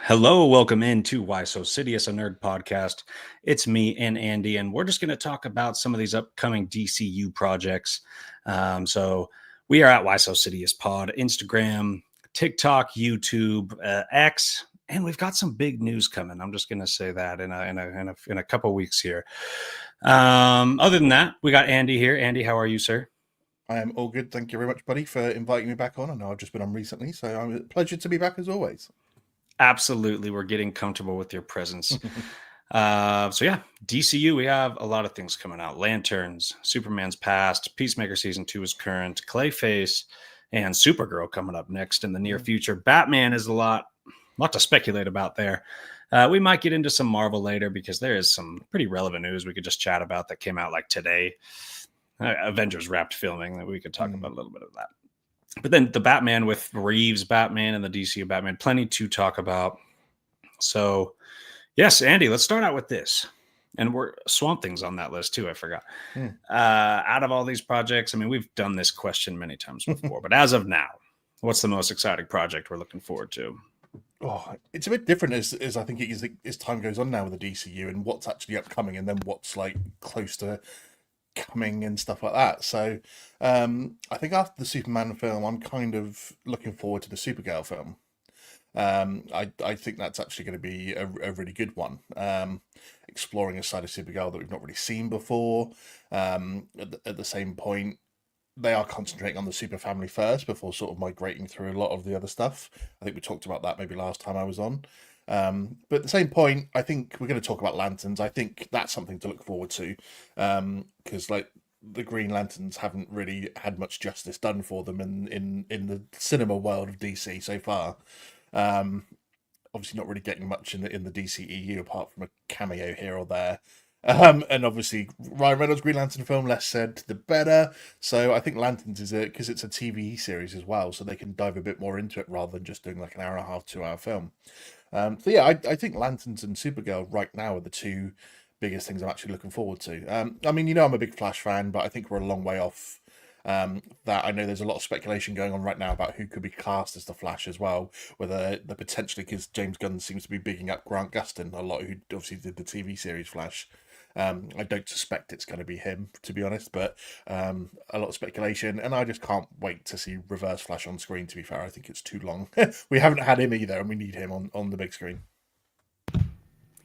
Hello, welcome into Why So Sidious, a nerd podcast. It's me and Andy, and we're just going to talk about some of these upcoming DCU projects. So we are at Why So Sidious Pod, Instagram, TikTok, YouTube, X, and we've got some big news coming. I'm just going to say that in a couple weeks here. Other than that, we got Andy here. Andy, how are you, sir? I am all good. Thank you very much, buddy, for inviting me back on. I know I've just been on recently, so it's a pleasure to be back as always. Absolutely, we're getting comfortable with your presence. So yeah, DCU, we have a lot of things coming out. Lanterns, Superman's past, Peacemaker season 2 is current, Clayface, and Supergirl coming up next in the near future. Batman is a lot to speculate about there. We might get into some Marvel later because there is some pretty relevant news we could just chat about that came out like today. Avengers wrapped filming that we could talk about a little bit of that. But then the Batman with Reeves Batman and the DCU Batman, plenty to talk about. So yes, Andy, let's start out with this. And we're Swamp Thing's on that list too. I forgot. Out of all these projects, I mean, we've done this question many times before, but as of now, what's the most exciting project we're looking forward to? Oh, it's a bit different as I think it is as time goes on now with the DCU and what's actually upcoming and then what's like close to coming and stuff like that. So I think after the Superman film, I'm kind of looking forward to the Supergirl film. I think that's actually going to be a really good one. Exploring a side of Supergirl that we've not really seen before. At the same point, they are concentrating on the super family first before sort of migrating through a lot of the other stuff. I think we talked about that maybe last time I was on. But at the same point, I think we're going to talk about lanterns. I think that's something to look forward to because like the Green Lanterns haven't really had much justice done for them in the cinema world of DC so far. Obviously, not really getting much in the DCEU apart from a cameo here or there. And obviously, Ryan Reynolds' Green Lantern film, less said, the better. So I think Lanterns is because it's a TV series as well, so they can dive a bit more into it rather than just doing like an hour and a half, 2 hour film. So yeah, I think Lanterns and Supergirl right now are the two biggest things I'm actually looking forward to. I mean, I'm a big Flash fan, but I think we're a long way off. That I know there's a lot of speculation going on right now about who could be cast as the Flash as well, whether the potentially because James Gunn seems to be bigging up Grant Gustin a lot, who obviously did the TV series Flash. I don't suspect it's going to be him, to be honest, but a lot of speculation, and I just can't wait to see Reverse Flash on screen, to be fair. I think it's too long. We haven't had him either, and we need him on the big screen.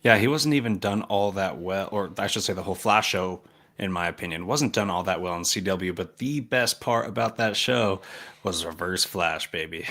Yeah, he wasn't even done all that well, or I should say the whole Flash show, in my opinion, wasn't done all that well in CW, but the best part about that show was Reverse Flash, baby.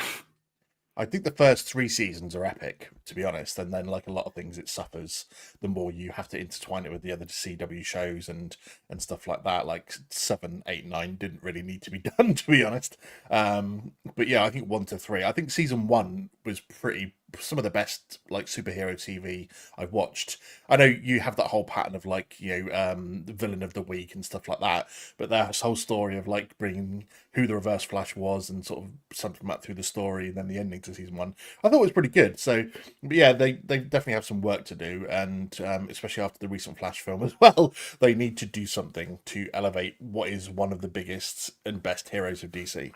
I think the first 3 seasons are epic, to be honest, and then like a lot of things, it suffers the more you have to intertwine it with the other CW shows and stuff like that. Like 7, 8, 9 didn't really need to be done, to be honest. But yeah, I think 1 to 3. I think season 1 was pretty some of the best like superhero TV I've watched. I know you have that whole pattern of like the villain of the week and stuff like that, but that whole story of like bringing who the Reverse Flash was and sort of something that through the story and then the ending to season 1, I thought was pretty good. So, but yeah, they definitely have some work to do, and especially after the recent Flash film as well, they need to do something to elevate what is one of the biggest and best heroes of DC.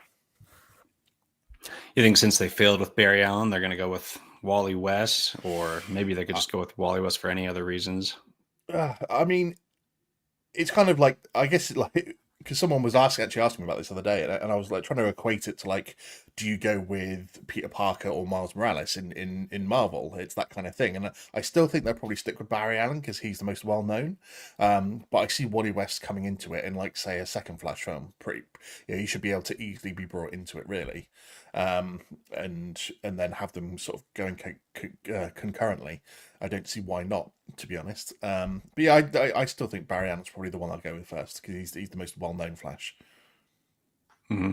You think since they failed with Barry Allen, they're going to go with Wally West, or maybe they could just go with Wally West for any other reasons? I mean, it's kind of like I guess like because someone was actually asking me about this the other day, and I was like trying to equate it to like, do you go with Peter Parker or Miles Morales in Marvel? It's that kind of thing, and I still think they'll probably stick with Barry Allen because he's the most well known. But I see Wally West coming into it in like say a second Flash film. Pretty, you should be able to easily be brought into it really, and then have them sort of going concurrently. I don't see why not, to be honest. But yeah, I still think Barry Allen's probably the one I'll go with first because he's the most well-known Flash. Mm-hmm.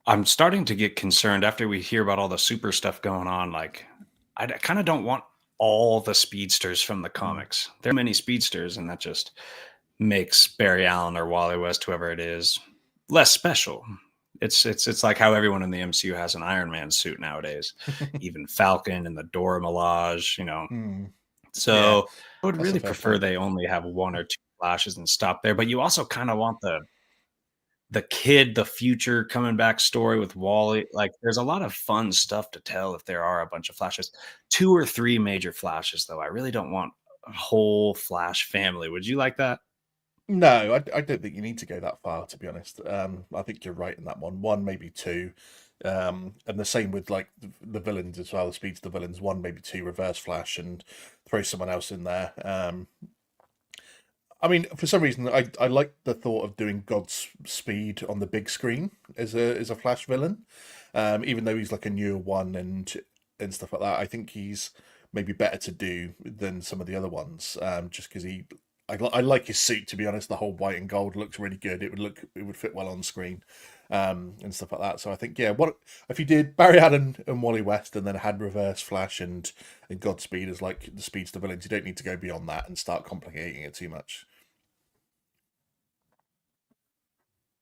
I'm starting to get concerned after we hear about all the super stuff going on. Like, I kind of don't want all the speedsters from the Mm. comics. There are many speedsters, and that just makes Barry Allen or Wally West, whoever it is, less special. It's like how everyone in the MCU has an Iron Man suit nowadays, even Falcon and the Dora Milaje. Mm. Yeah, So I would that's a really fair prefer point. they only have one or two flashes and stop there. But you also kind of want the kid, the future coming back story with Wally. Like, there's a lot of fun stuff to tell if there are a bunch of Flashes. 2 or 3 major Flashes, though. I really don't want a whole Flash family. Would you like that? No, I don't think you need to go that far, to be honest. I think you're right in that one. One, maybe two. And the same with like the villains as well, the speeds of the villains. One, maybe two, Reverse Flash, and throw someone else in there. I mean, for some reason, I like the thought of doing God's Speed on the big screen as a Flash villain, even though he's like a newer one and stuff like that. I think he's maybe better to do than some of the other ones, just because I like his suit, to be honest. The whole white and gold looks really good. It would fit well on screen, and stuff like that. So I think, yeah, what if you did Barry Allen and Wally West, and then had Reverse Flash and Godspeed as like the speeds to villains? You don't need to go beyond that and start complicating it too much.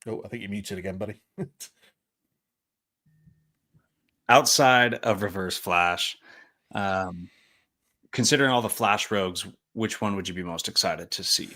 Oh, I think you're muted again, buddy. Outside of Reverse Flash, um, considering all the Flash rogues, which one would you be most excited to see?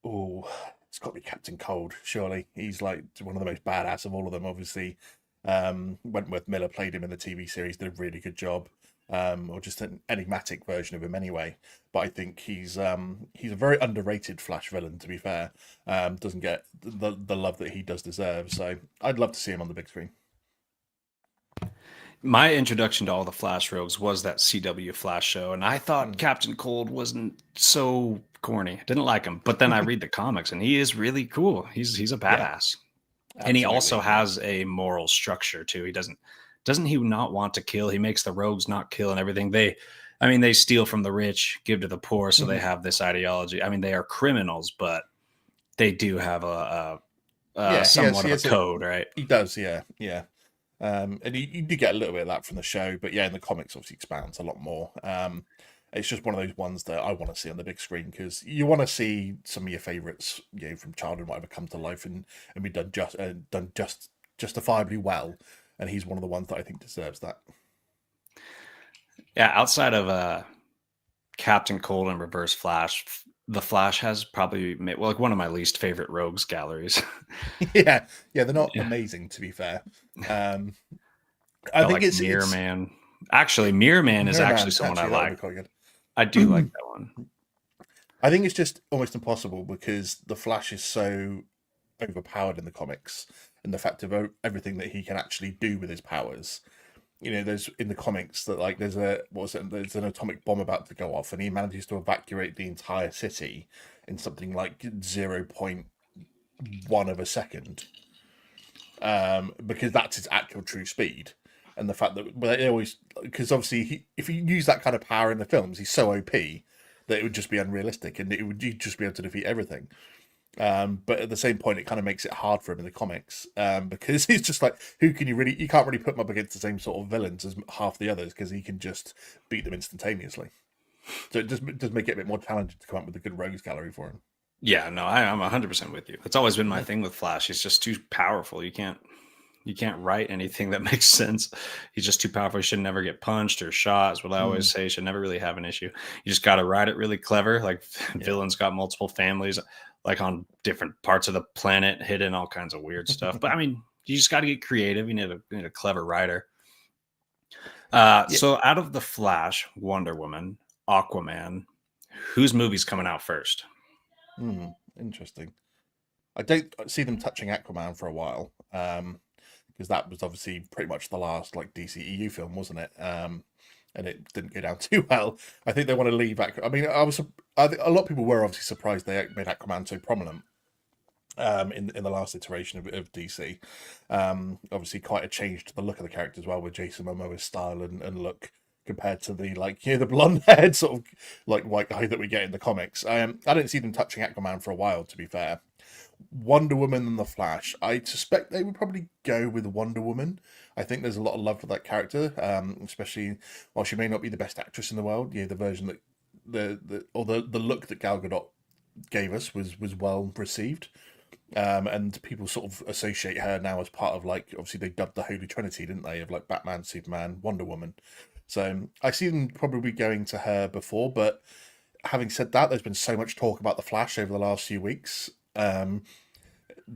Oh, it's got to be Captain Cold, surely. He's like one of the most badass of all of them, obviously. Wentworth Miller played him in the TV series, did a really good job. Or just an enigmatic version of him anyway. But I think he's a very underrated Flash villain, to be fair. Doesn't get the love that he does deserve. So I'd love to see him on the big screen. My introduction to all the Flash rogues was that CW Flash show, and I thought Captain Cold wasn't so corny. I didn't like him, but then I read the comics, and he is really cool. He's a Yeah, badass, and he absolutely. also Yeah. has a moral structure too. He doesn't he not want to kill? He makes the rogues not kill and everything. I mean, they steal from the rich, give to the poor, so they Mhm. have this ideology. I mean, they are criminals, but they do have a Yeah, somewhat he of a has a code, right? he does, yeah, yeah. And you do get a little bit of that from the show, but yeah, in the comics, obviously expands a lot more. It's just one of those ones that I want to see on the big screen because you want to see some of your favorites, from childhood, whatever, come to life and be done justifiably well. And he's one of the ones that I think deserves that. Yeah, outside of Captain Cold and Reverse Flash, the Flash has probably like one of my least favorite rogues galleries. Yeah, yeah, they're not Yeah, amazing, to be fair. Um, I got think like Mirror it's Man. Actually, Mirror Man is Mirror actually Man. someone I Actually, that would be like. quite I do like good. that one. I think it's just almost impossible because the Flash is so overpowered in the comics, and the fact of everything that he can actually do with his powers. There's in the comics that like there's an atomic bomb about to go off, and he manages to evacuate the entire city in something like 0.1 of a second, because that's his actual true speed. And the fact that they always, because obviously if you use that kind of power in the films, he's so OP that it would just be unrealistic, and you'd just be able to defeat everything. But at the same point, it kind of makes it hard for him in the comics, because he's just like, you can't really put him up against the same sort of villains as half the others because he can just beat them instantaneously. So it just does make it a bit more challenging to come up with a good rogues gallery for him. Yeah, no, I'm 100% with you. That's always been my Yeah. thing with Flash. He's just too powerful. You can't write anything that makes sense. He's just too powerful. He should never get punched or shot. Is what I always Mm, say. He should never really have an issue. You just got to write it really clever. Like yeah. villains got multiple families, like on different parts of the planet, hidden all kinds of weird stuff. But I mean, you just got to get creative. You need a clever writer. Yeah. So out of the Flash, Wonder Woman, Aquaman, whose movie's coming out first? Interesting. I don't see them touching Aquaman for a while, because that was obviously pretty much the last like DCEU film, wasn't it? And it didn't go down too well. I think they want to leave. I mean, I think a lot of people were obviously surprised they made Aquaman so prominent, in the last iteration of DC. Obviously, quite a change to the look of the character as well, with Jason Momoa's style and look compared to the the blonde haired sort of like white guy that we get in the comics. I don't see them touching Aquaman for a while, to be fair. Wonder Woman and the Flash. I suspect they would probably go with Wonder Woman. I think there's a lot of love for that character, especially while she may not be the best actress in the world. The version that the look that Gal Gadot gave us was well received. And people sort of associate her now as part of, like, obviously they dubbed the Holy Trinity, didn't they, of like Batman, Superman, Wonder Woman. So I see them probably going to her before, but having said that, there's been so much talk about the Flash over the last few weeks.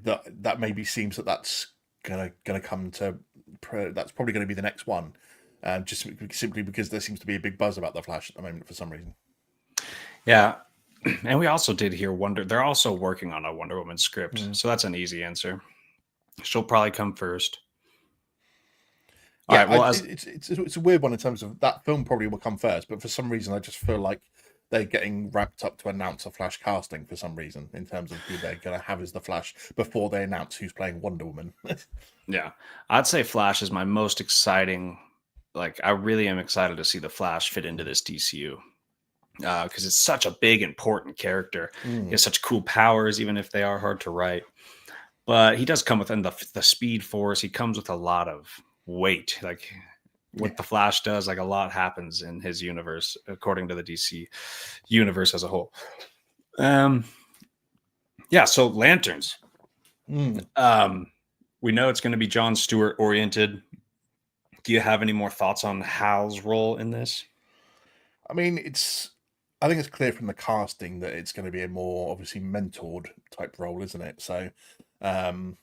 that maybe seems that's gonna come to that's probably going to be the next one, just simply because there seems to be a big buzz about the Flash at the moment for some reason. Yeah. And we also did hear they're also working on a Wonder Woman script. Mm. So that's an easy answer. She'll probably come first. All Yeah, right. Well, it's a weird one in terms of that film probably will come first, but for some reason I just feel like they're getting wrapped up to announce a Flash casting for some reason in terms of who they're going to have as the Flash before they announce who's playing Wonder Woman. yeah, I'd say Flash is my most exciting. Like, I really am excited to see the Flash fit into this DCU because it's such a big, important character. He Mm. has such cool powers, even if they are hard to write. But he does come within the Speed Force. He comes with a lot of weight. Like Yeah. what the Flash does, like a lot happens in his universe, according to the DC universe as a whole. Um, yeah. So Lanterns. Mm. Um, we know it's going to be John Stewart oriented. Do you have any more thoughts on Hal's role in this? I mean, I think it's clear from the casting that it's going to be a more obviously mentored type role, isn't it? So, um,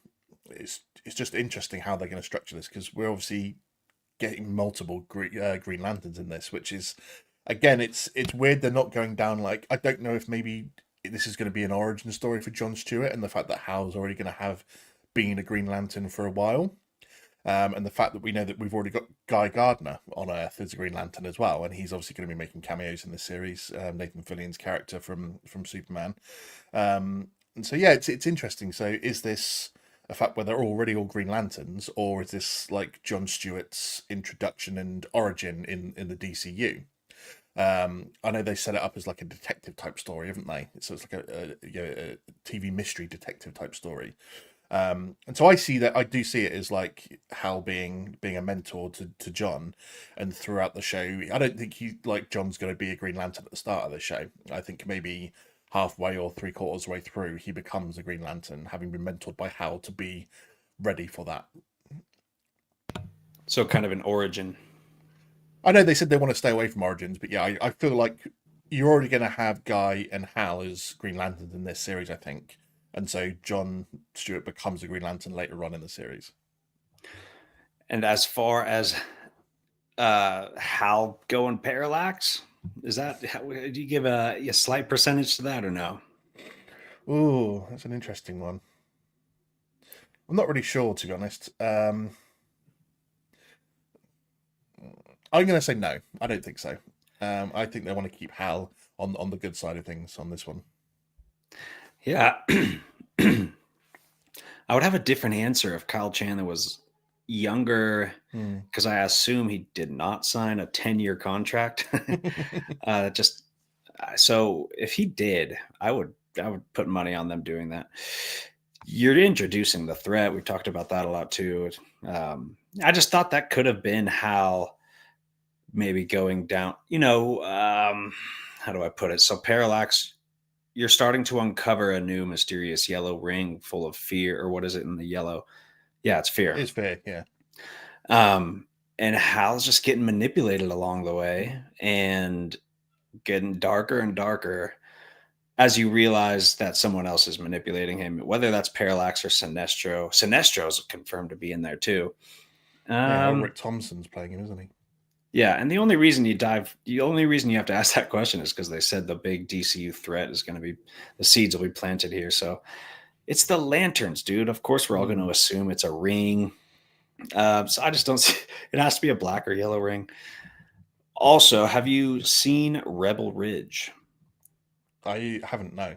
it's just interesting how they're going to structure this because we're obviously getting multiple Green Lanterns in this, which is again, it's weird they're not going down like I don't know if maybe this is going to be an origin story for John Stewart and the fact that Hal's already going to have been a Green Lantern for a while. And the fact that we know that we've already got Guy Gardner on Earth as a Green Lantern as well, and he's obviously going to be making cameos in this series. Nathan Fillion's character from Superman, and so yeah, it's interesting. So is this a fact where they're already all Green Lanterns, or is this like John Stewart's introduction and origin in the DCU? I know they set it up as like a detective type story, haven't they? So it's like a TV mystery detective type story. And so I do see it as like Hal being a mentor to John, and throughout the show, I don't think John's going to be a Green Lantern at the start of the show. I think maybe halfway or three-quarters way through, he becomes a Green Lantern, having been mentored by Hal to be ready for that. So kind of an origin. I know they said they want to stay away from Origins, but yeah, I feel like you're already going to have Guy and Hal as Green Lanterns in this series, I think. And so John Stewart becomes a Green Lantern later on in the series. And as far as Hal going Parallax, is that do you give a slight percentage to that or no? Oh, that's an interesting one. I'm not really sure, to be honest. I'm going to say no. I don't think so. I think they want to keep Hal on the good side of things on this one. Yeah. I would have a different answer if Kyle Chandler was younger, because I assume he did not sign a 10-year contract. Just so if he did, I would put money on them doing that. You're introducing the threat. We talked about that a lot too. I just thought that could have been Hal maybe going down. How do I put it? So Parallax, you're starting to uncover a new mysterious yellow ring full of fear, or what is it in the yellow? Yeah, it's fear. It's fair, yeah. And Hal's just getting manipulated along the way and getting darker and darker as you realize that someone else is manipulating him, whether that's Parallax or Sinestro. Sinestro's confirmed to be in there too. Yeah, Rick Thompson's playing him, isn't he? Yeah, and the only reason you have to ask that question is because they said the big DCU threat is going to be the seeds will be planted here. So it's the lanterns, dude. Of course, we're all going to assume it's a ring. So I just don't see it has to be a black or yellow ring. Also, have you seen Rebel Ridge? I haven't, no.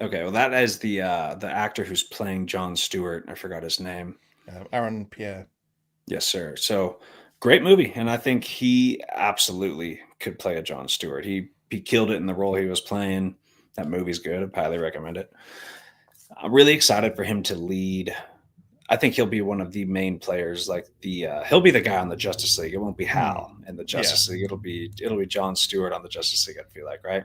Okay, well, that is the actor who's playing John Stewart. I forgot his name. Aaron Pierre. Yes, sir. So great movie, and I think he absolutely could play a John Stewart. He killed it in the role he was playing. That movie's good. I highly recommend it. I'm really excited for him to lead. I think he'll be one of the main players. Like he'll be the guy on the Justice League. It won't be Hal in the Justice League. It'll be John Stewart on the Justice League. I feel like, right?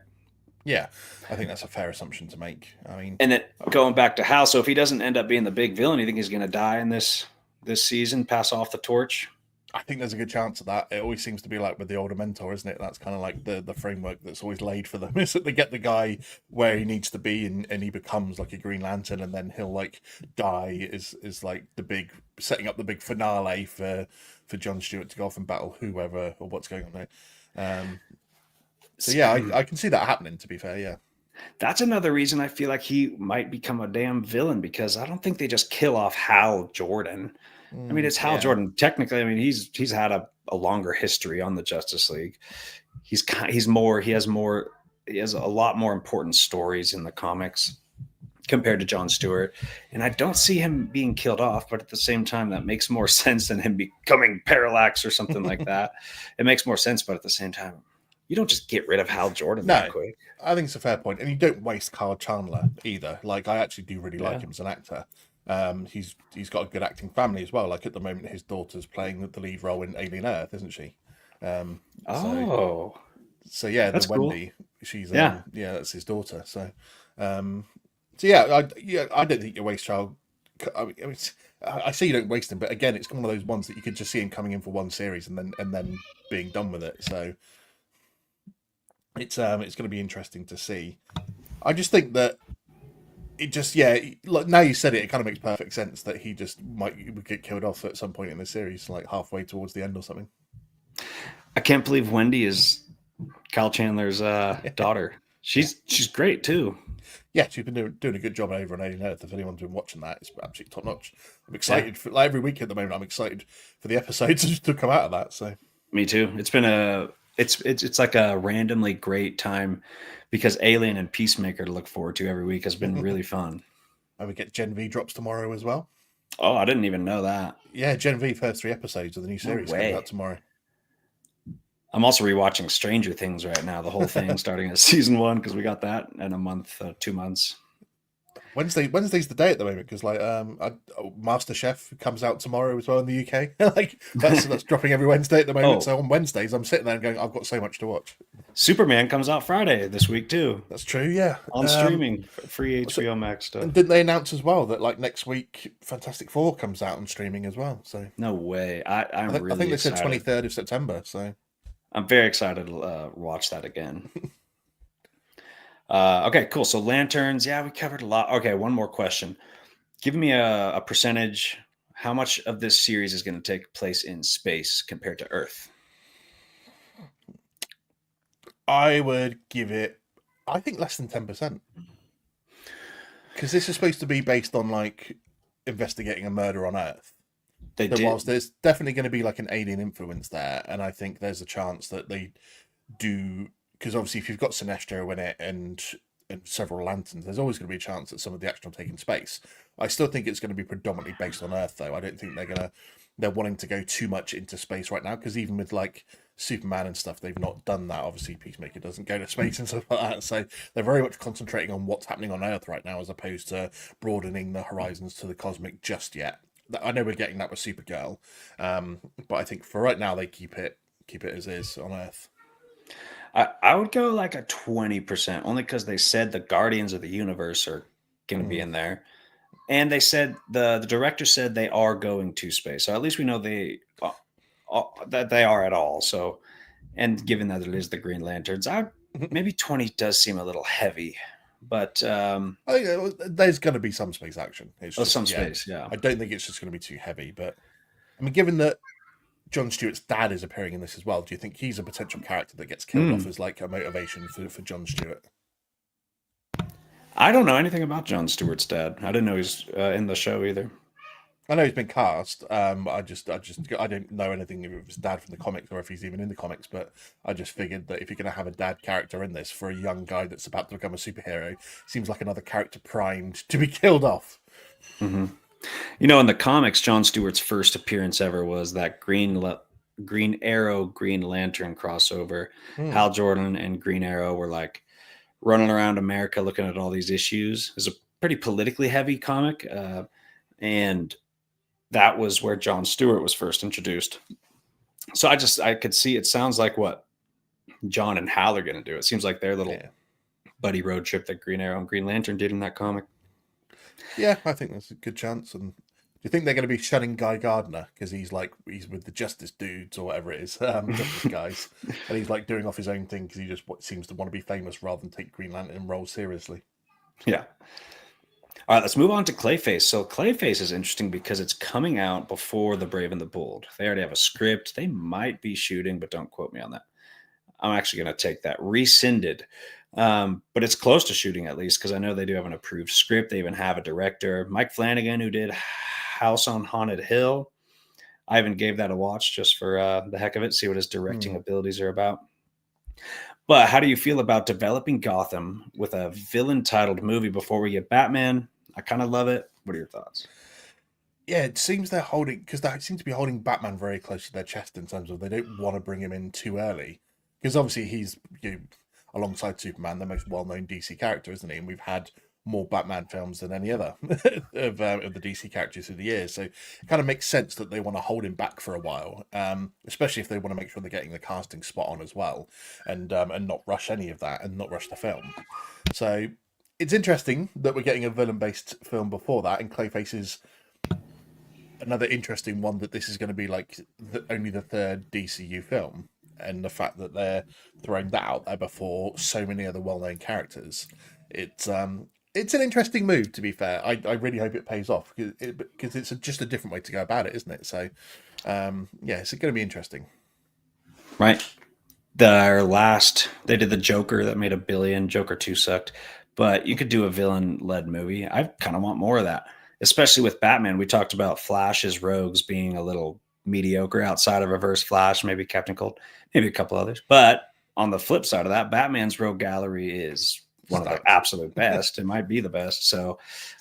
Yeah, I think that's a fair assumption to make. I mean, and then going back to Hal, so if he doesn't end up being the big villain, you think he's going to die in this season, pass off the torch? I think there's a good chance of that. It always seems to be like with the older mentor, isn't it? That's kind of like the framework that's always laid for them is that they get the guy where he needs to be, and he becomes like a Green Lantern, and then he'll like die is like the big setting up the big finale for John Stewart to go off and battle whoever or what's going on there. So yeah, I can see that happening. To be fair, yeah. That's another reason I feel like he might become a damn villain because I don't think they just kill off Hal Jordan. I mean, it's Hal Yeah. Jordan. Technically, I mean, he's had a longer history on the Justice League. He's more he has a lot more important stories in the comics compared to John Stewart. And I don't see him being killed off, but at the same time, that makes more sense than him becoming Parallax or something like that. It makes more sense, but at the same time, you don't just get rid of Hal Jordan that No, quick. I think it's a fair point, and you don't waste Carl Chandler either. Like I actually do really like Yeah. him as an actor. He's got a good acting family as well. Like at the moment, his daughter's playing the lead role in Alien Earth, isn't she? Um, so Oh, so yeah, the that's cool. Wendy, she's Yeah. yeah, that's his daughter. Um, so yeah, I don't think you waste child. I mean, I say you don't waste him, but again, it's one of those ones that you could just see him coming in for one series and then being done with it. So it's going to be interesting to see. I just think that it just like now you said it, it kind of makes perfect sense that he just would get killed off at some point in the series, like halfway towards the end or something. I can't believe Wendy is Kyle Chandler's daughter. She's great too. Yeah, she's been doing a good job over on Alien Earth. If anyone's been watching that, it's absolutely top notch. I'm Yeah, excited for like every week at the moment. I'm excited for the episodes to come out of that. So me too. It's been it's like a randomly great time because Alien and Peacemaker to look forward to every week has been really fun. and we get Gen V drops tomorrow as well. Oh, I didn't even know that. Yeah, Gen V first 3 episodes of the new No series comes out way. tomorrow. I'm also rewatching Stranger Things right now, the whole thing starting at season 1 because we got that in a month, 2 months. Wednesday's the day at the moment because Master Chef comes out tomorrow as well in the UK. Like that's dropping every Wednesday at the moment. Oh, So on Wednesdays, I'm sitting there and going, I've got so much to watch. Superman comes out Friday this week too That's true, yeah. on streaming, free So, HBO Max and stuff. didn't they announce as well that like next week Fantastic Four comes out on streaming as well? So No way. I I'm think I really think they said excited. 23rd of September. So I'm very excited to watch that again. Okay, cool. So lanterns, yeah, we covered a lot. Okay, one more question. Give me a percentage. How much of this series is going to take place in space compared to Earth? I would give it, I think less than 10% because this is supposed to be based on like investigating a murder on Earth. They So whilst did. there's definitely going to be like an alien influence there, and I think there's a chance that they do because obviously if you've got Sinestro in it and several lanterns, there's always going to be a chance that some of the action will take in space. I still think it's going to be predominantly based on Earth, though. I don't think they're wanting to go too much into space right now because even with like Superman and stuff, they've not done that. Obviously, Peacemaker doesn't go to space and stuff like that, so they're very much concentrating on what's happening on Earth right now as opposed to broadening the horizons to the cosmic just yet. I know we're getting that with Supergirl, but I think for right now they keep it as is on Earth. I would go like a 20%, only because they said the Guardians of the Universe are going to be Mm. in there. And they said the director said they are going to space. So at least we know that they are at all. So, and given that it is the Green Lanterns, maybe 20 does seem a little heavy, but Oh, yeah, well, there's going to be some space action. It's some just, yeah, space. Yeah. I don't think it's just going to be too heavy. But I mean, given that John Stewart's dad is appearing in this as well, do you think he's a potential character that gets killed off Hmm. as like a motivation for John Stewart? I don't know anything about Jon Stewart's dad. I didn't know he's in the show either. I know he's been cast. I don't know anything if it was dad from the comics or if he's even in the comics. But I just figured that if you're going to have a dad character in this for a young guy that's about to become a superhero, seems like another character primed to be killed off. Hmm. You know, in the comics, Jon Stewart's first appearance ever was that Green Arrow, Green Lantern crossover. Hmm. Hal Jordan and Green Arrow were like running around America looking at all these issues. It's a pretty politically heavy comic, and that was where Jon Stewart was first introduced. So I could see it sounds like what John and Hal are going to do. It seems like their little Yeah. buddy road trip that Green Arrow and Green Lantern did in that comic. Yeah, I think there's a good chance, and Do you think they're going to be shunning Guy Gardner because he's with the Justice dudes or whatever it is, Justice guys, and he's like doing off his own thing because he just seems to want to be famous rather than take Green Lantern role seriously? Yeah. All right, let's move on to Clayface. So Clayface is interesting because it's coming out before The Brave and the Bold. They already have a script. They might be shooting, but don't quote me on that. I'm actually going to take that rescinded. But it's close to shooting at least because I know they do have an approved script. They even have a director, Mike Flanagan, who did House on Haunted Hill. I even gave that a watch just for the heck of it, see what his directing abilities are about. But how do you feel about developing Gotham with a villain titled movie before we get Batman? I kind of love it. What are your thoughts? Yeah, it seems they're holding because they seem to be holding Batman very close to their chest in terms of they don't want to bring him in too early because obviously he's alongside Superman the most well-known DC character, isn't he? And we've had more Batman films than any other of the DC characters through the years, so it kind of makes sense that they want to hold him back for a while, especially if they want to make sure they're getting the casting spot on as well, and not rush any of that and not rush the film. So it's interesting that we're getting a villain-based film before that, and Clayface is another interesting one that this is going to be like only the third DCU film, and the fact that they're throwing that out there before so many other well-known characters, it's an interesting move. To be fair, I really hope it pays off because it's just a different way to go about it, isn't it? So, yeah, it's going to be interesting. Right. They did the Joker that made $1 billion. Joker 2 sucked, but you could do a villain led movie. I kind of want more of that, especially with Batman. We talked about Flash's rogues being a little mediocre outside of Reverse Flash, maybe Captain Cold, maybe a couple others. But on the flip side of that, Batman's rogue gallery is one of the absolute best. It might be the best. So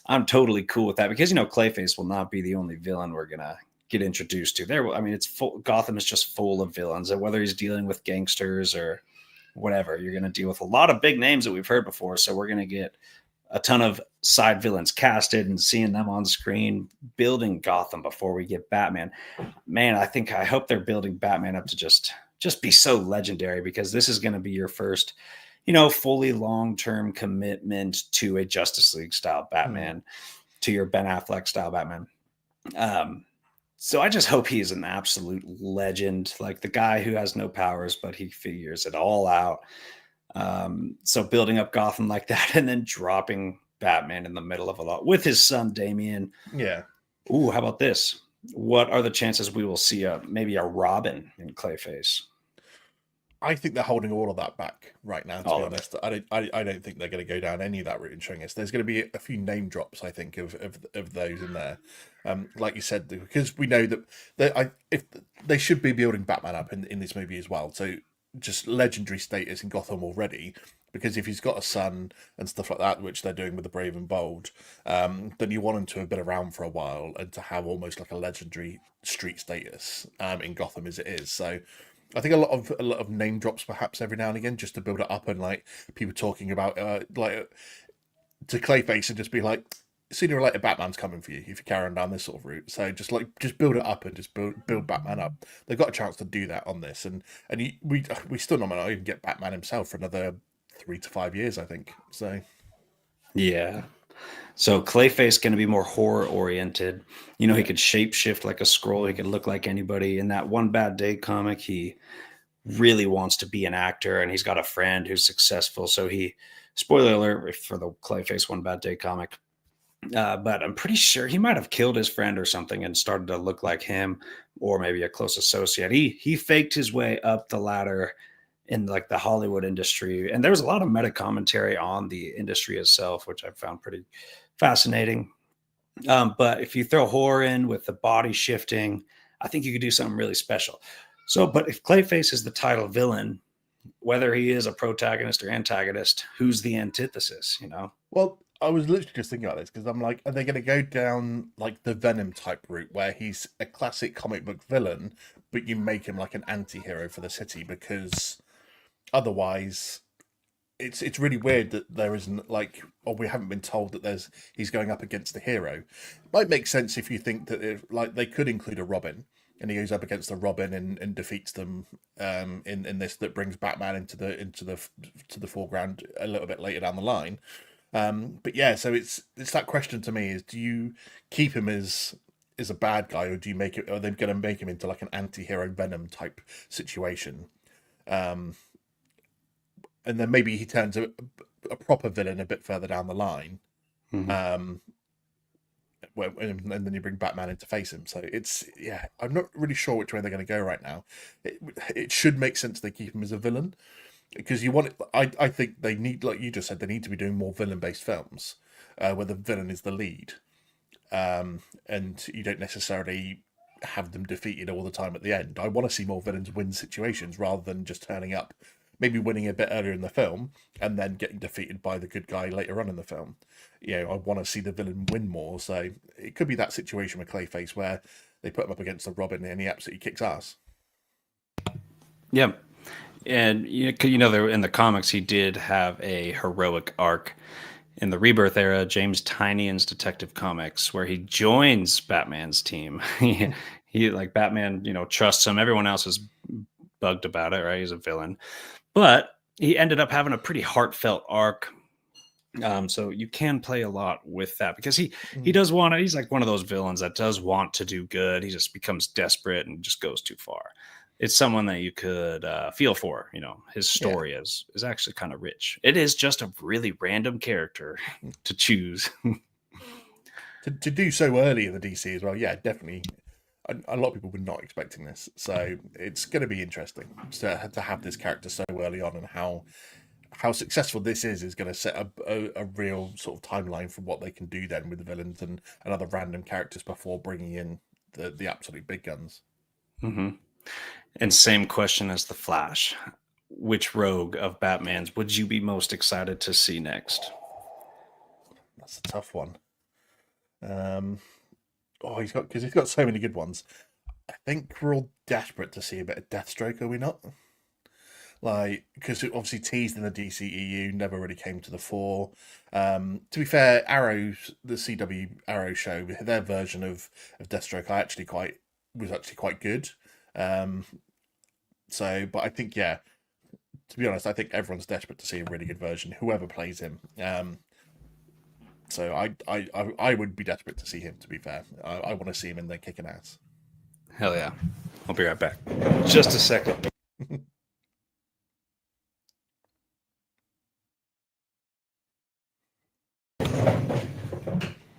I'm totally cool with that because, Clayface will not be the only villain we're going to get introduced to there. I mean, it's full. Gotham is just full of villains, and whether he's dealing with gangsters or whatever, you're going to deal with a lot of big names that we've heard before. So we're going to get a ton of side villains casted and seeing them on screen, building Gotham before we get Batman. Man, I hope they're building Batman up to just be so legendary because this is going to be your first, fully long-term commitment to a Justice League style Batman, to your Ben Affleck style Batman. So I just hope he's an absolute legend, like the guy who has no powers, but he figures it all out. So building up Gotham like that and then dropping Batman in the middle of a lot with his son, Damian. Yeah. Ooh, how about this? What are the chances we will see maybe a Robin in Clayface? I think they're holding all of that back right now. To be honest, I don't think they're going to go down any of that route and showing us. There's going to be a few name drops, I think, of those in there. Like you said, because we know that if they should be building Batman up in this movie as well. So just legendary status in Gotham already. Because if he's got a son and stuff like that, which they're doing with the Brave and Bold, then you want him to have been around for a while and to have almost like a legendary street status in Gotham as it is. So I think a lot of name drops perhaps every now and again just to build it up, and like people talking about like to Clayface and just be like, sooner or later Batman's coming for you if you carry on down this sort of route. So just build it up and just build Batman up. They've got a chance to do that on this, and we still not even get Batman himself for another 3 to 5 years, I think. So yeah. So Clayface going to be more horror oriented. He could shapeshift like a scroll. He could look like anybody. In that One Bad Day comic, he really wants to be an actor, and he's got a friend who's successful. So spoiler alert for the Clayface One Bad Day comic. But I'm pretty sure he might have killed his friend or something and started to look like him, or maybe a close associate. He faked his way up the ladder in like the Hollywood industry. And there was a lot of meta commentary on the industry itself, which I found pretty fascinating. But if you throw horror in with the body shifting, I think you could do something really special. So, but if Clayface is the title villain, whether he is a protagonist or antagonist, who's the antithesis, Well, I was literally just thinking about this because I'm like, are they going to go down like the Venom type route where he's a classic comic book villain, but you make him like an anti-hero for the city because otherwise it's really weird that there isn't like, or we haven't been told that he's going up against the hero. It might make sense if you think that like they could include a Robin and he goes up against the Robin and defeats them in this, that brings Batman into the foreground a little bit later down the line. But yeah, so it's that question to me is, do you keep him as is a bad guy, or do you make it? Are they going to make him into like an anti-hero Venom type situation? Um, and then maybe he turns a proper villain a bit further down the line. Mhm. Um, and then you bring Batman in to face him. So I'm not really sure which way they're going to go right now. It should make sense they keep him as a villain because you want it. I think they need, like you just said, they need to be doing more villain-based films where the villain is the lead, and you don't necessarily have them defeated all the time at the end. I want to see more villains win situations rather than just turning up, maybe winning a bit earlier in the film and then getting defeated by the good guy later on in the film. I want to see the villain win more. So it could be that situation with Clayface where they put him up against the Robin and he absolutely kicks ass. Yeah. And there in the comics, he did have a heroic arc in the Rebirth era, James Tynion's Detective Comics, where he joins Batman's team. he like Batman, trusts him. Everyone else is bugged about it, right? He's a villain, but he ended up having a pretty heartfelt arc. So you can play a lot with that because he does want to. He's like one of those villains that does want to do good. He just becomes desperate and just goes too far. It's someone that you could feel for. His story is actually kind of rich. It is just a really random character to choose. to do so early in the DC as well. Yeah, definitely. A lot of people were not expecting this, so it's going to be interesting to have this character so early on, and how successful this is going to set a real sort of timeline for what they can do then with the villains and other random characters before bringing in the absolute big guns. Mm-hmm. And same question as the Flash. Which rogue of Batman's would you be most excited to see next? That's a tough one. He's got so many good ones. I think we're all desperate to see a bit of Deathstroke, are we not? Like, because it obviously teased in the DCEU, never really came to the fore. To be fair, the CW Arrow show, their version of Deathstroke, was actually quite good. But I think, to be honest, I think everyone's desperate to see a really good version, whoever plays him. So I would be desperate to see him. To be fair, I want to see him in there kicking ass. Hell yeah! I'll be right back. Just a second.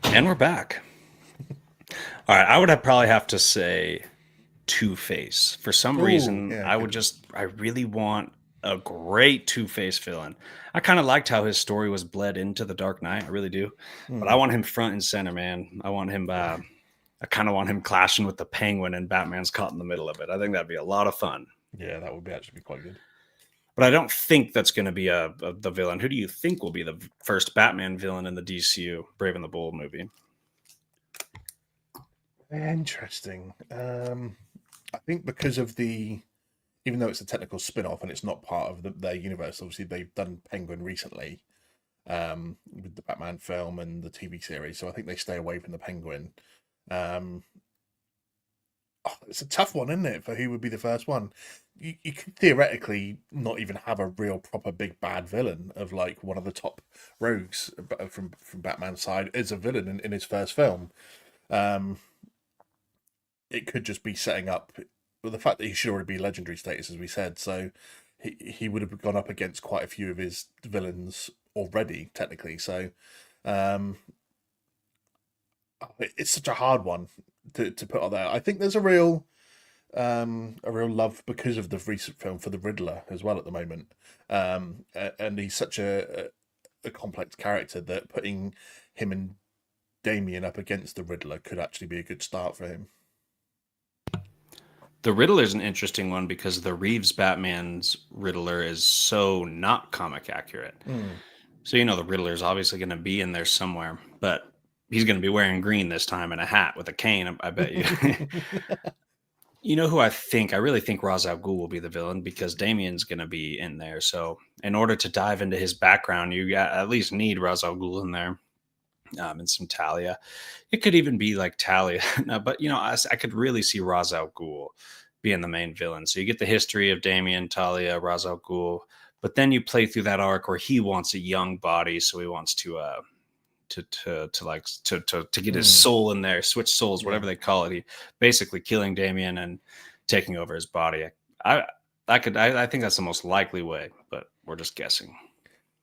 And we're back. All right, I would probably have to say Two-Face. For some reason, Yeah, I really want a great Two-Face villain. I kind of liked how his story was bled into the Dark Knight. I really do. But I want him front and center, man. I want him. I kind of want him clashing with the Penguin, and Batman's caught in the middle of it. I think that'd be a lot of fun. Yeah, that would actually be quite good. But I don't think that's going to be the villain. Who do you think will be the first Batman villain in the DCU Brave and the Bold movie? Interesting. I think because of even though it's a technical spin-off and it's not part of their universe, obviously they've done Penguin recently, with the Batman film and the TV series. So I think they stay away from the Penguin. It's a tough one, isn't it, for who would be the first one? You could theoretically not even have a real proper big bad villain of like one of the top rogues from Batman's side as a villain in his first film. It could just be setting up the fact that he should already be legendary status, as we said. So he would have gone up against quite a few of his villains already, technically. So it's such a hard one to put on there. I think there's a real love because of the recent film for the Riddler as well at the moment, and he's such a complex character that putting him and Damian up against the Riddler could actually be a good start for him. The Riddler is an interesting one because the Reeves Batman's Riddler is so not comic accurate. So the Riddler is obviously going to be in there somewhere, but he's going to be wearing green this time and a hat with a cane, I bet you. You know who I think? I really think Ra's al Ghul will be the villain because Damian's going to be in there. So in order to dive into his background, you at least need Ra's al Ghul in there, and some Talia. It could even be like Talia. No, but I could really see Ra's al Ghul being the main villain. So you get the history of Damian, Talia, Ra's al Ghul, but then you play through that arc where he wants a young body, so he wants to to get his Mm, soul in there, switch souls, yeah. whatever they call it. He basically killing Damien and taking over his body. I think that's the most likely way, but we're just guessing.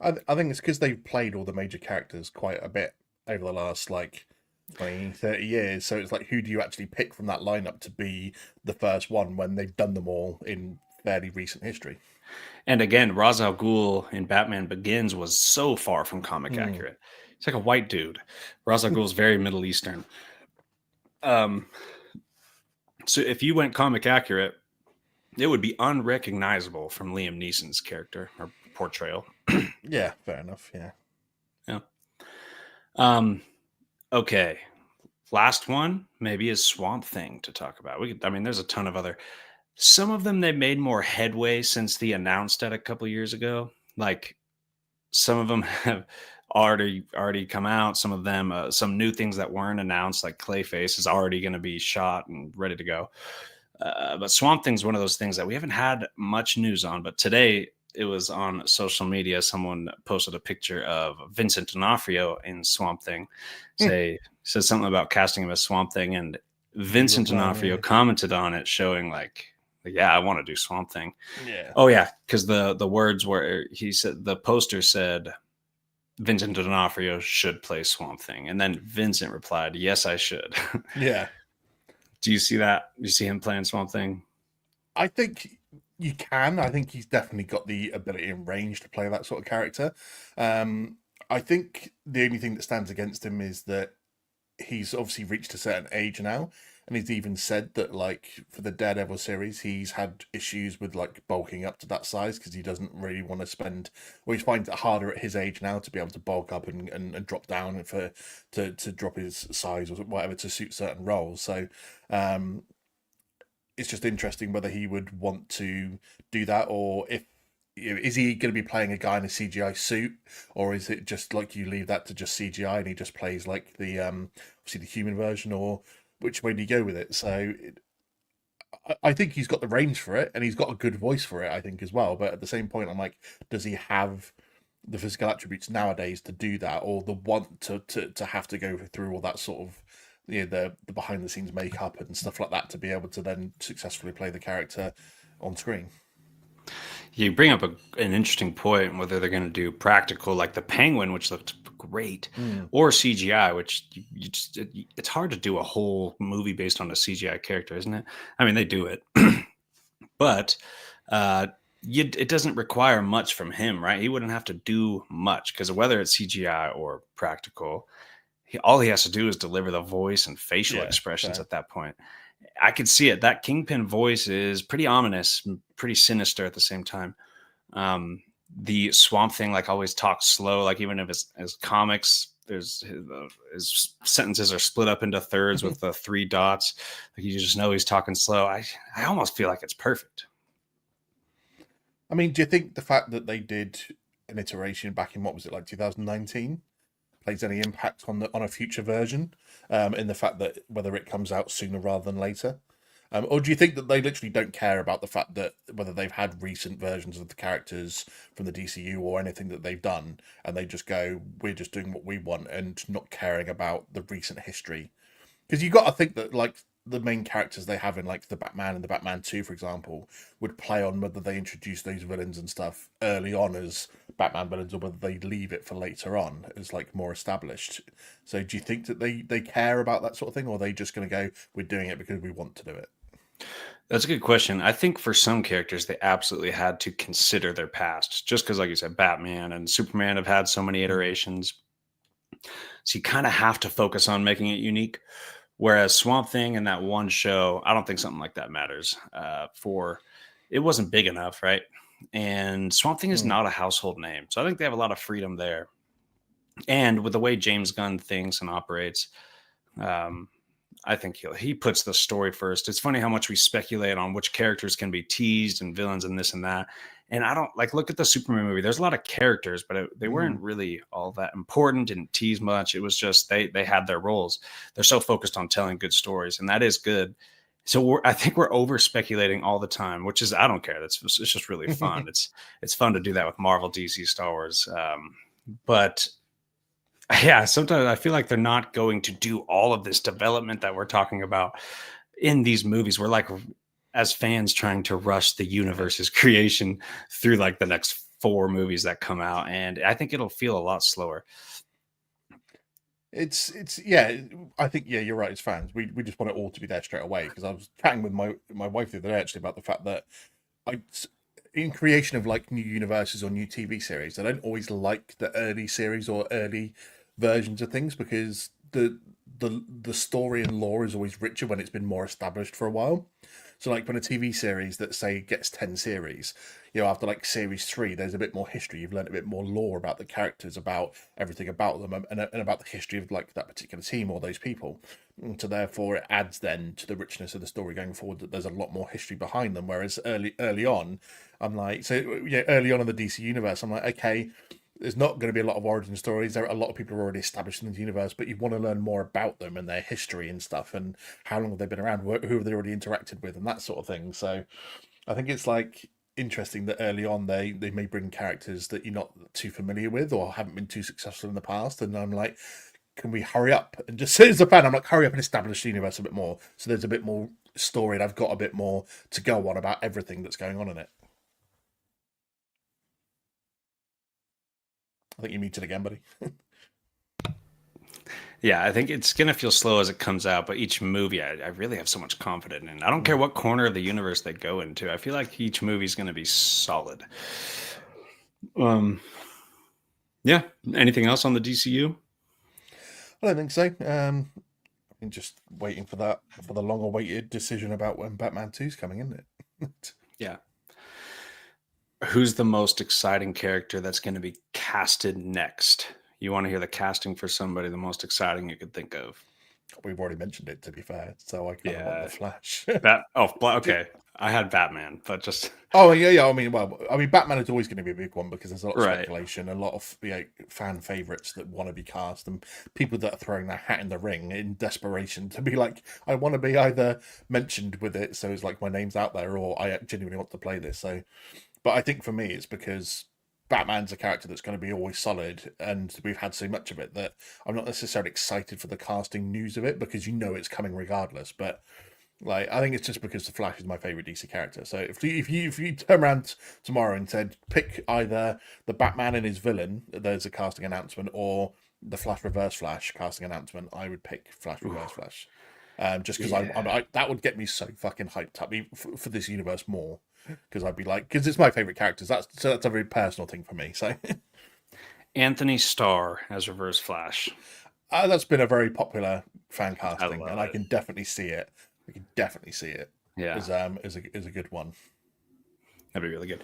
I think it's because they've played all the major characters quite a bit over the last like 20, 30 years. So it's like, who do you actually pick from that lineup to be the first one when they've done them all in fairly recent history? And again, Ra's al Ghul in Batman Begins was so far from comic Mm. accurate. It's like a white dude. Ra's al Ghul is very Middle Eastern. Um, so if you went comic accurate, it would be unrecognizable from Liam Neeson's character or portrayal. Yeah, fair enough. Yeah. Yeah. Um, okay. Last one maybe is Swamp Thing to talk about. I mean, there's a ton of other. Some of them they made more headway since the announced at a couple years ago. Like some of them have already come out. Some of them, some new things that weren't announced, like Clayface, is already going to be shot and ready to go. But Swamp Thing's one of those things that we haven't had much news on. But today it was on social media. Someone posted a picture of Vincent D'Onofrio in Swamp Thing. Said something about casting him as Swamp Thing, and Vincent D'Onofrio commented on it, showing like, yeah, I want to do Swamp Thing. Yeah. Oh yeah, because the words were, he said, the poster said Vincent D'Onofrio should play Swamp Thing, and then Vincent replied, "Yes, I should." Yeah. Do you see that? Do you see him playing Swamp Thing? I think you can. I think he's definitely got the ability and range to play that sort of character. I think the only thing that stands against him is that he's obviously reached a certain age now, and he's even said that like for the Daredevil series, he's had issues with like bulking up to that size because he doesn't really want to spend, or he finds it harder at his age now to be able to bulk up and drop down to drop his size or whatever to suit certain roles. So it's just interesting whether he would want to do that, or if is he going to be playing a guy in a CGI suit, or is it just like you leave that to just CGI and he just plays like the obviously the human version, or which way do you go with it? So I think he's got the range for it and he's got a good voice for it, I think as well. But at the same point, I'm like, does he have the physical attributes nowadays to do that, or the want to have to go through all that sort of the behind the scenes makeup and stuff like that to be able to then successfully play the character on screen? You bring up an interesting point, whether they're going to do practical like the Penguin, which looked great, Mm. or CGI, which it's hard to do a whole movie based on a CGI character, isn't it? I mean, they do it, but uh, it doesn't require much from him, right? He wouldn't have to do much because whether it's CGI or practical, all he has to do is deliver the voice and facial Yeah, expressions fair. at that point. I could see it. That Kingpin voice is pretty ominous, pretty sinister at the same time. The Swamp Thing, like, always talks slow. Like, even if it's as comics, there's his sentences are split up into thirds with the three dots. Like, you just know he's talking slow. I almost feel like it's perfect. I mean, do you think the fact that they did an iteration back in what was it like 2019 plays any impact on a future version, in the fact that whether it comes out sooner rather than later? Or do you think that they literally don't care about the fact that whether they've had recent versions of the characters from the DCU or anything that they've done, and they just go, we're just doing what we want and not caring about the recent history? Because you got to think that like the main characters they have in like the Batman and the Batman 2, for example, would play on whether they introduce those villains and stuff early on as Batman villains or whether they leave it for later on as like more established. So do you think that they care about that sort of thing, or are they just going to go, we're doing it because we want to do it? That's a good question. I think for some characters, they absolutely had to consider their past, just because, like you said, Batman and Superman have had so many iterations. So you kind of have to focus on making it unique. Whereas Swamp Thing and that one show, I don't think something like that matters. For it wasn't big enough, right? And Swamp Thing is Hmm. not a household name, so I think they have a lot of freedom there. And with the way James Gunn thinks and operates, um, I think he puts the story first. It's funny how much we speculate on which characters can be teased and villains and this and that. And I don't like look at the Superman movie. There's a lot of characters, but they Hmm. weren't really all that important. Didn't tease much. It was just they had their roles. They're so focused on telling good stories, and that is good. So I think we're over speculating all the time, which is I don't care. It's just really fun. It's fun to do that with Marvel, DC, Star Wars. But Yeah, sometimes I feel like they're not going to do all of this development that we're talking about in these movies. We're like, as fans, trying to rush the universe's creation through like the next 4 movies that come out, and I think it'll feel a lot slower. It's yeah, I think yeah, you're right. As fans, we just want it all to be there straight away. Because I was chatting with my wife the other day actually about the fact that I in creation of like new universes or new TV series, I don't always like the early series or early versions of things because the story and lore is always richer when it's been more established for a while. So like when a TV series that say gets 10 series, after like series 3, there's a bit more history. You've learned a bit more lore about the characters, about everything about them, and about the history of like that particular team or those people. And so therefore, it adds then to the richness of the story going forward that there's a lot more history behind them. Whereas early on, I'm like, so yeah, early on in the DC universe, I'm like, okay, there's not going to be a lot of origin stories. There are a lot of people are already established in the universe, but you want to learn more about them and their history and stuff, and how long have they been around, who have they already interacted with, and that sort of thing. So I think it's like interesting that early on they may bring characters that you're not too familiar with or haven't been too successful in the past, and I'm like, can we hurry up and just as a fan, I'm like, hurry up and establish the universe a bit more, so there's a bit more story and I've got a bit more to go on about everything that's going on in it. I think you muted again, buddy. Yeah, I think it's gonna feel slow as it comes out, but each movie I really have so much confidence in. I don't care what corner of the universe they go into. I feel like each movie is gonna be solid. Um, yeah. Anything else on the DCU? I don't think so. I'm just waiting for the long-awaited decision about when Batman 2 is coming, isn't it? Yeah. Who's the most exciting character that's going to be casted next? You want to hear the casting for somebody the most exciting you could think of? We've already mentioned it, to be fair, so I kind of want the Yeah, Flash. okay. I had Batman, but just Oh yeah, yeah. I mean, Batman is always going to be a big one because there's a lot of right. speculation, a lot of fan favorites that want to be cast, and people that are throwing their hat in the ring in desperation to be like, I want to be either mentioned with it, so it's like my name's out there, or I genuinely want to play this. So, but I think for me, it's because Batman's a character that's going to be always solid, and we've had so much of it that I'm not necessarily excited for the casting news of it because it's coming regardless. But like, I think it's just because the Flash is my favorite DC character. So if you turn around tomorrow and said pick either the Batman and his villain, there's a casting announcement, or the Flash Reverse Flash casting announcement, I would pick Flash Reverse Oof, Flash. Just because yeah. that would get me so fucking hyped up for this universe more. Because I'd be like, because it's my favorite characters. That's a very personal thing for me. So Anthony Starr as Reverse Flash. that's been a very popular fan I casting, and love I it. can definitely see it. I can definitely see it Yeah, as a good one. that'd be really good.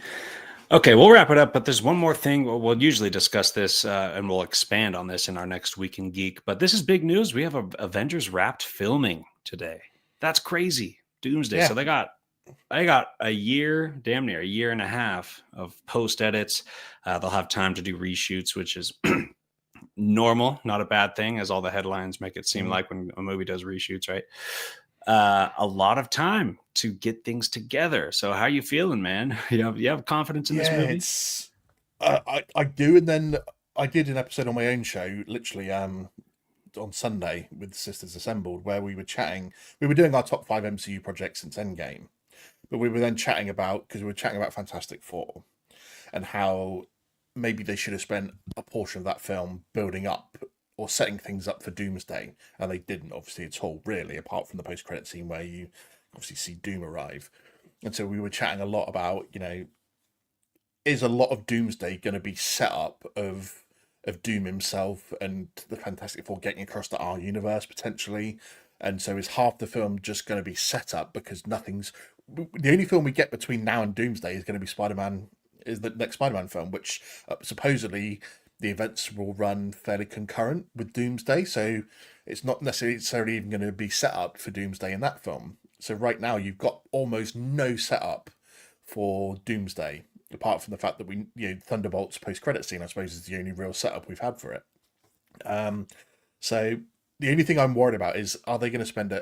Okay, we'll wrap it up, but there's one more thing. We'll usually discuss this and we'll expand on this in our next Week in Geek. But this is big news. We have Avengers Wrapped filming today. That's crazy. Doomsday. Yeah, So they got a year, damn near a year and a half of post edits. They'll have time to do reshoots, which is normal, not a bad thing, as all the headlines make it seem mm. like when a movie does reshoots, right? A lot of time to get things together. So how you feeling, man? You have confidence in this Yeah. movie? It's I do, and then I did an episode on my own show, literally on Sunday with Sisters Assembled, where we were chatting. We were doing our top 5 MCU projects since Endgame, but we were then chatting about because we were chatting about Fantastic Four and how maybe they should have spent a portion of that film building up or setting things up for Doomsday, and they didn't obviously at all, really, apart from the post-credit scene where you obviously see Doom arrive. And so we were chatting a lot about, is a lot of Doomsday going to be set up of Doom himself and the Fantastic Four getting across to our universe potentially, and so is half the film just going to be set up because nothing's the only film we get between now and Doomsday is going to be Spider-Man, is the next Spider-Man film, which supposedly the events will run fairly concurrent with Doomsday, so it's not necessarily even going to be set up for Doomsday in that film. So right now you've got almost no setup for Doomsday, apart from the fact that Thunderbolt's post-credit scene, I suppose, is the only real setup we've had for it. Um, so the only thing I'm worried about is, are they going to spend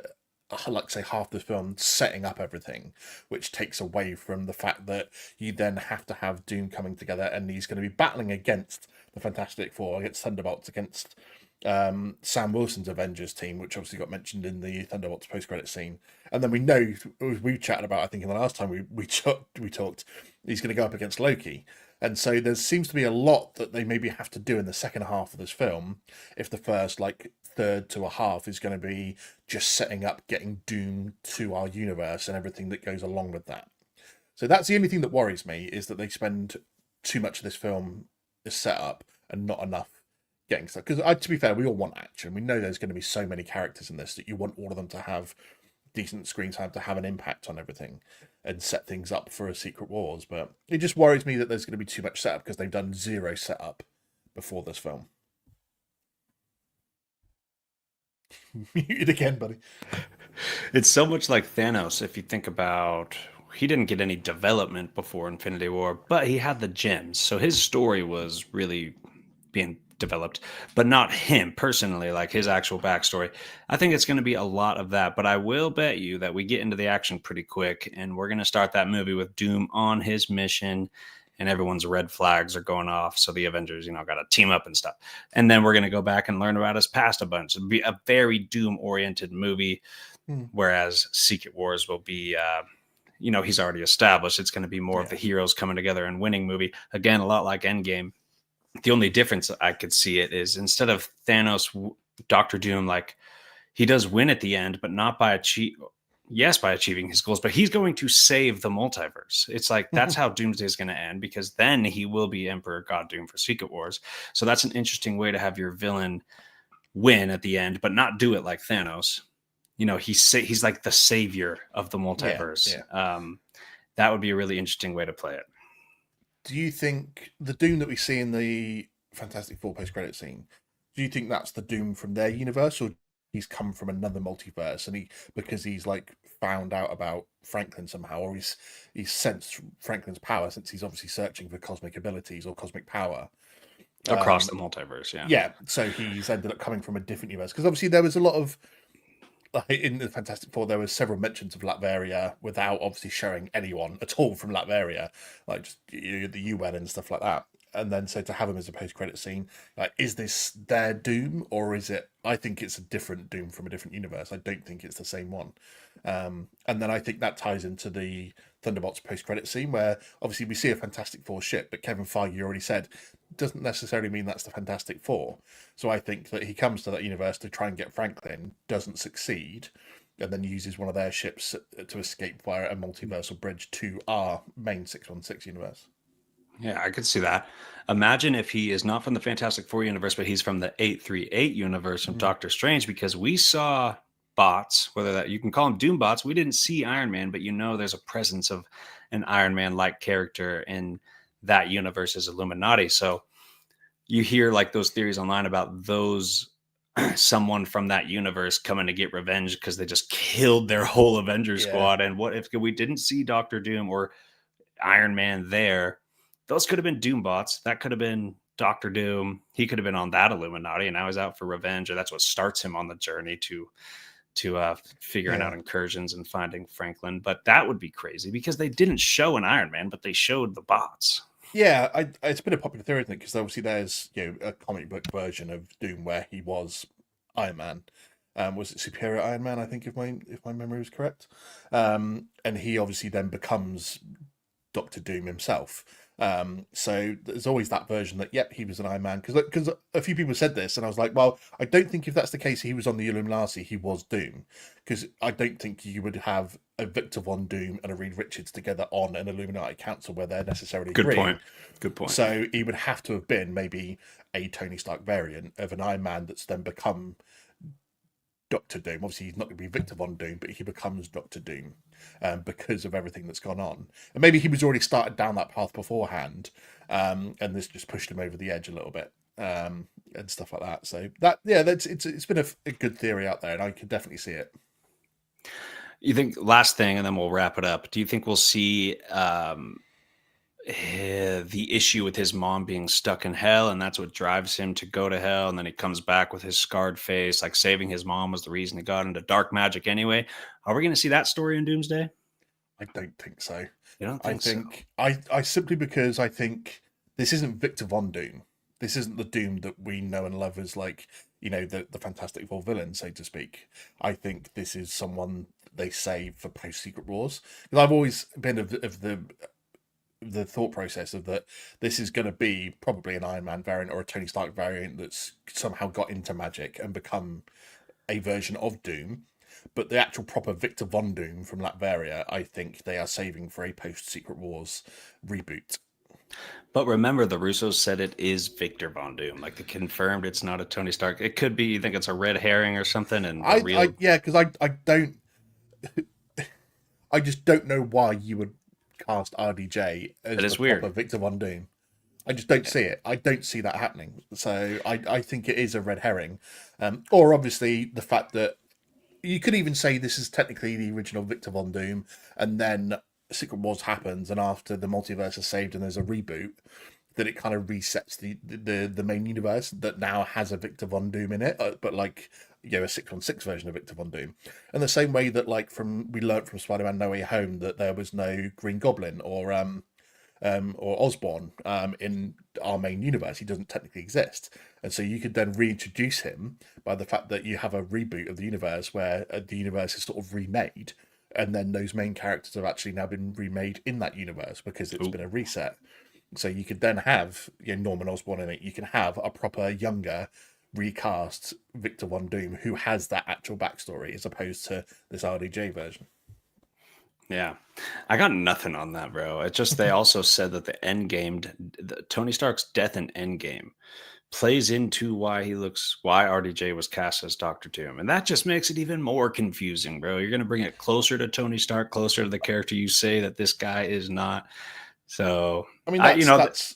like say half the film setting up everything, which takes away from the fact that you then have to have Doom coming together and he's going to be battling against the Fantastic Four against Thunderbolts against Sam Wilson's Avengers team, which obviously got mentioned in the Thunderbolts post-credit scene. And then we know we chatted about, I think, in the last time we talked, he's going to go up against Loki. And so there seems to be a lot that they maybe have to do in the second half of this film, if the first like third to a half is going to be just setting up getting Doom to our universe and everything that goes along with that. So that's the only thing that worries me, is that they spend too much of this film is set up and not enough getting stuff. Because to be fair, we all want action. We know there's going to be so many characters in this that you want all of them to have decent screen time, to have an impact on everything and set things up for a Secret Wars. But it just worries me that there's going to be too much setup, because they've done zero setup before this film. Muted again, buddy. It's so much like Thanos. If you think about, he didn't get any development before Infinity War, but he had the gems. So his story was really being developed, but not him personally, like his actual backstory. I think it's going to be a lot of that, but I will bet you that we get into the action pretty quick, and we're going to start that movie with Doom on his mission, and everyone's red flags are going off. So the Avengers, got to team up and stuff. And then we're going to go back and learn about his past a bunch. It'll be a very Doom oriented movie, whereas Secret Wars will be, he's already established. It's going to be more of the heroes coming together and winning movie. Again, a lot like Endgame. The only difference I could see it is, instead of Thanos, Doctor Doom, like, he does win at the end, but not by by achieving his goals, but he's going to save the multiverse. It's like, that's how Doomsday is going to end, because then he will be Emperor God Doom for Secret Wars. So that's an interesting way to have your villain win at the end, but not do it like Thanos. He's like the savior of the multiverse. That would be a really interesting way to play it. Do you think the Doom that we see in the Fantastic Four post-credit scene, do you think that's the Doom from their universe, or he's come from another multiverse, and because he's like found out about Franklin somehow, or he's sensed Franklin's power, since he's obviously searching for cosmic abilities or cosmic power across the multiverse? Yeah, so he's ended up coming from a different universe, because obviously there was a lot of, in the Fantastic Four, there were several mentions of Latveria without obviously showing anyone at all from Latveria, like just the UN and stuff like that. And then so to have him as a post-credit scene, like, is this their Doom, or is it? I think it's a different Doom from a different universe. I don't think it's the same one. And then I think that ties into the Thunderbolts post-credit scene, where obviously we see a Fantastic Four ship, but Kevin Feige already said doesn't necessarily mean that's the Fantastic Four. So I think that he comes to that universe to try and get Franklin, doesn't succeed, and then uses one of their ships to escape via a multiversal bridge to our main 616 universe. Yeah, I could see that. Imagine if he is not from the Fantastic Four universe, but he's from the 838 universe from Doctor Strange, because we saw bots, whether that you can call them Doom bots. We didn't see Iron Man, but there's a presence of an Iron Man-like character in that universe as Illuminati. So you hear like those theories online about those someone from that universe coming to get revenge because they just killed their whole Avengers squad. And what if we didn't see Doctor Doom or Iron Man there? Those could have been Doom bots. That could have been Doctor Doom. He could have been on that Illuminati, and now he's out for revenge, or that's what starts him on the journey to figuring out incursions and finding Franklin. But that would be crazy, because they didn't show an Iron Man, but they showed the bots. Yeah, it's been a popular theory, isn't it? Because obviously there's a comic book version of Doom where he was Iron Man. Was it Superior Iron Man? I think, if my memory was correct. And he obviously then becomes Doctor Doom himself. So there's always that version that, yep, he was an Iron Man. Because a few people said this, and I was like, well, I don't think if that's the case, he was on the Illuminati, he was Doom. Because I don't think you would have a Victor Von Doom and a Reed Richards together on an Illuminati council where they're necessarily Good agreeing. point. So he would have to have been maybe a Tony Stark variant of an Iron Man that's then become Doctor Doom. Obviously, he's not going to be Victor Von Doom, but he becomes Doctor Doom because of everything that's gone on. And maybe he was already started down that path beforehand, and this just pushed him over the edge a little bit, and stuff like that. So it's been a good theory out there, and I could definitely see it. You think, last thing, and then we'll wrap it up, do you think we'll see the issue with his mom being stuck in hell, and that's what drives him to go to hell, and then he comes back with his scarred face, like saving his mom was the reason he got into dark magic anyway? Are we going to see that story in Doomsday? I don't think so. You don't think I simply because I think this isn't Victor Von Doom. This isn't the Doom that we know and love as like, the Fantastic Four villain, so to speak. I think this is someone they save for post Secret Wars. Because I've always been of the thought process of that this is going to be probably an Iron Man variant or a Tony Stark variant that's somehow got into magic and become a version of Doom. But the actual proper Victor Von Doom from Latveria, I think they are saving for a post Secret Wars reboot. But remember, the Russos said it is Victor Von Doom. Like, they confirmed it's not a Tony Stark. It could be, you think it's a red herring or something, and the real. Yeah, because I just don't know why you would cast RDJ as That the is weird. proper Victor Von Doom. I just don't see it. I don't see that happening. So I think it is a red herring. Or obviously the fact that you could even say this is technically the original Victor Von Doom, and then Secret Wars happens, and after the multiverse is saved and there's a reboot, that it kind of resets the main universe that now has a Victor Von Doom in it, but like, a 616 version of Victor Von Doom. And the same way that like we learned from Spider-Man No Way Home that there was no Green Goblin or Osborn in our main universe. He doesn't technically exist. And so you could then reintroduce him by the fact that you have a reboot of the universe where the universe is sort of remade. And then those main characters have actually now been remade in that universe because it's been a reset. So you could then have Norman Osborn in it. You can have a proper younger recast Victor Von Doom who has that actual backstory as opposed to this RDJ version. Yeah, I got nothing on that, bro. It just, they also said that the end game, Tony Stark's death in Endgame, plays into why RDJ was cast as Doctor Doom, and that just makes it even more confusing, bro. You're gonna bring it closer to Tony Stark, closer to the character you say that this guy is not. So I mean, that's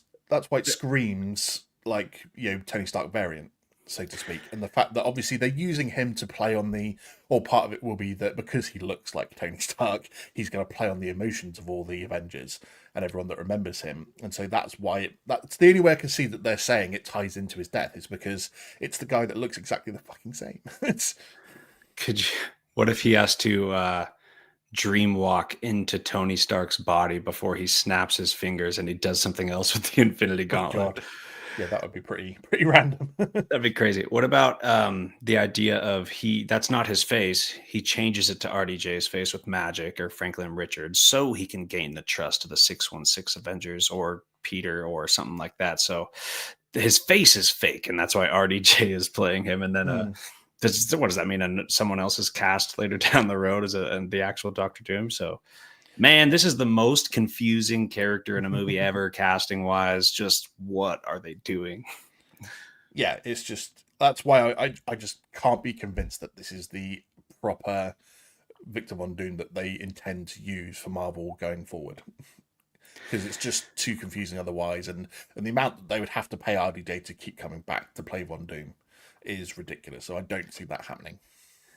why it screams like Tony Stark variant, so to speak, and the fact that obviously they're using him to play on or part of it will be that because he looks like Tony Stark, he's going to play on the emotions of all the Avengers and everyone that remembers him, and so that's why that's the only way I can see that they're saying it ties into his death is because it's the guy that looks exactly the fucking same. What if he has to dream walk into Tony Stark's body before he snaps his fingers and he does something else with the Infinity Gauntlet? God. Yeah, that would be pretty random. That'd be crazy. What about the idea of that's not his face. He changes it to RDJ's face with magic or Franklin Richards so he can gain the trust of the 616 Avengers or Peter or something like that. So his face is fake, and that's why RDJ is playing him. And then what does that mean? And someone else is cast later down the road as the actual Doctor Doom. So, man, this is the most confusing character in a movie ever, casting wise. Just what are they doing? Yeah, it's just that's why I just can't be convinced that this is the proper Victor Von Doom that they intend to use for Marvel going forward. Because it's just too confusing otherwise, and the amount that they would have to pay RDJ to keep coming back to play Von Doom is ridiculous. So I don't see that happening.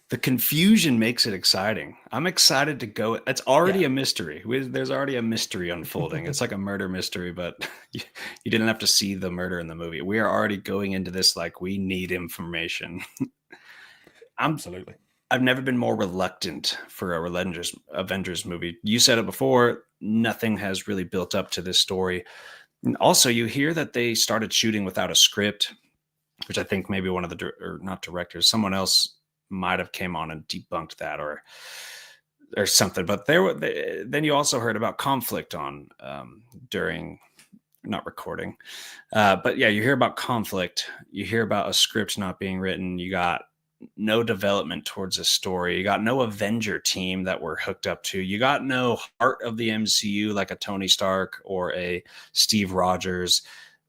The confusion makes it exciting. I'm excited to go. It's already a mystery. There's already a mystery unfolding. It's like a murder mystery, but you didn't have to see the murder in the movie. We are already going into this like we need information. Absolutely. I've never been more reluctant for a Avengers movie. You said it before. Nothing has really built up to this story. And also, you hear that they started shooting without a script, which I think maybe one of not directors, someone else might have came on and debunked that or something. But then you also heard about conflict on during not recording. But yeah, you hear about conflict. You hear about a script not being written. You got no development towards a story. You got no Avenger team that we're hooked up to. You got no heart of the MCU like a Tony Stark or a Steve Rogers.